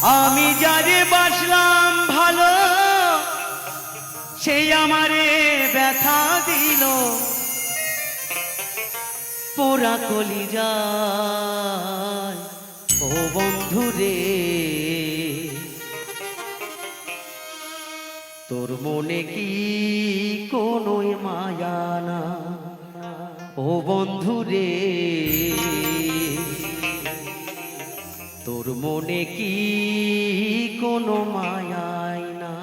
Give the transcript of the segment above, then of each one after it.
আমি যারে বাসলাম ভালো সেই আমারে ব্যথা দিল পোড়া কলিজায় ও বন্ধু রে তোর মনে কি কোনো মায়া না ও বন্ধু রে তোর মনে কি কোনো মায়াই না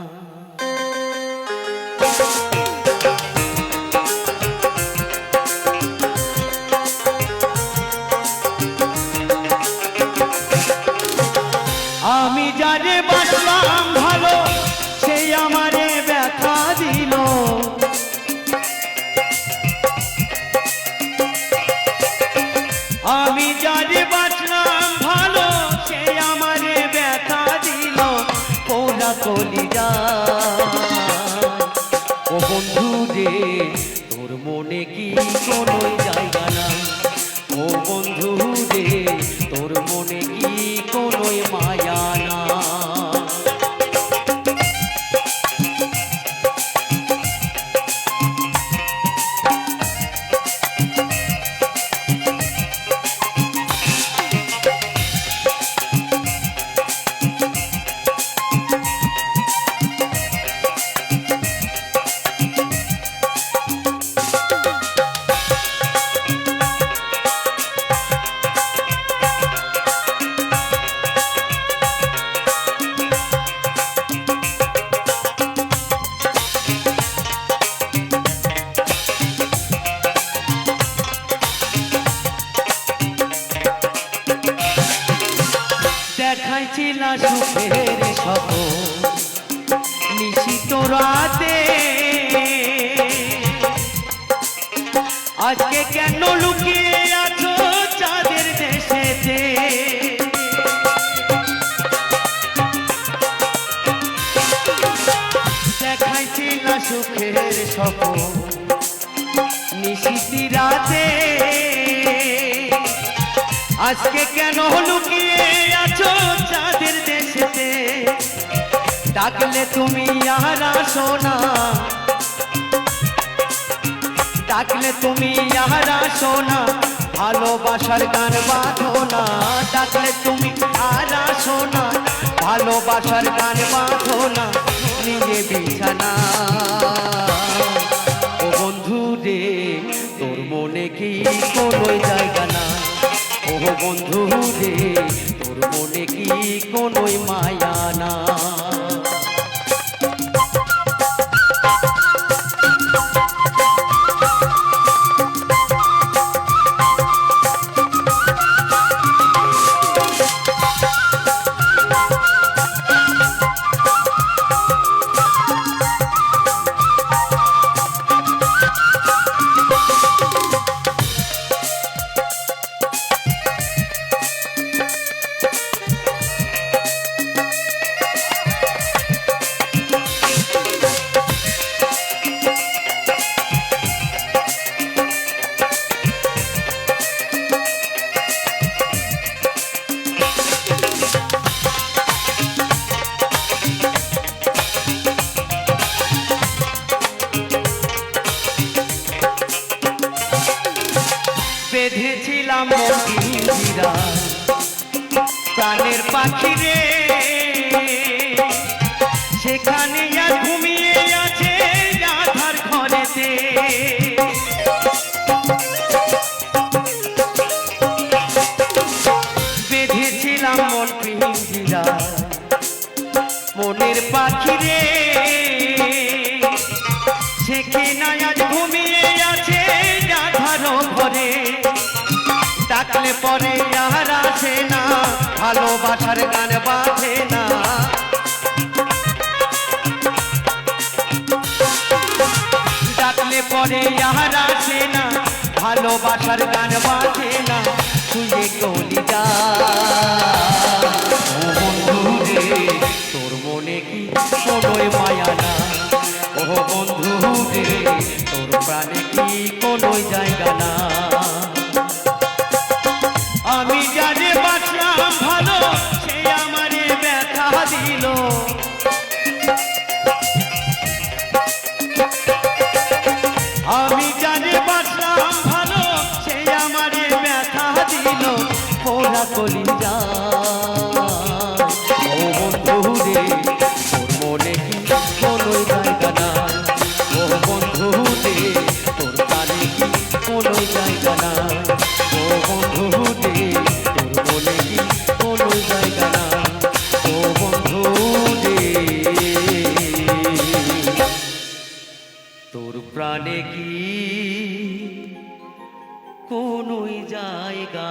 আমি যারে বাসলাম ভালো সেই আমারে ব্যথা দিল আমি যারে বাসলাম ভালো সেই আমারে ব্যথা দিল পোড়া কলিজায় ও বন্ধু রে তোর মনে কি কোনো জায়গা না ও বন্ধু রে তোর মনে কি কোনো মায়া না দেখাইছিলা সুখের স্বপ্ন নিশিত রাতে আজকে কেন লুকিয়ে আছো চাঁদের দেশেতে দেখাইছিলা সুখের স্বপ্ন নিশিত রাতে আজকে কেন লুকিয়ে আছো চাঁদের দেশেতে ডাকলে তুমি আর আসো না ডাকলে তুমি আর আসো না ভালোবাসার গান বাঁধো না ডাকলে তুমি আর আসো না ভালোবাসার গান বাঁধো না নিজে বিছানা ও বন্ধু রে তোর মনে কি কোনো জায়গা না ও বন্ধু রে তোর মনে কি কোনো মায়া না বেঁধেছিলাম মন্দিরা প্রাণের পাখি রে সেখানে আর ঘুমিয়ে আছে রাধার ঘরেতে বেঁধেছিলাম মন পিঞ্জিরা মনের পাখি রে সেখানে আজ ঘুমিয়ে আছে রাধার ঘরে ডাকলে পরে আর আসে না ভালোবাসার গান বাঁধে না ডাকলে পরে আর আসে না ভালোবাসার গান বাঁধে না শুয়ে কলিজা ও বন্ধু রে তোর মনে কি কোনো মায়া না ও বন্ধু রে তোর প্রাণে কি কোনো জায়গা না আমি যারে বাসলাম ভালো সে আমারে ব্যথা আমারে ব্যথা দিল পোড়া কলি যা ও বন্ধু রে তোর মনে কি কোনো জায়গা নাই ও বন্ধু রে তোর প্রাণে কি কোনো জায়গা নাই ও বন্ধু রে তোর মনে কি কোনো জায়গা নাই ও বন্ধু রে তোর প্রাণে কি কোনোই জায়গা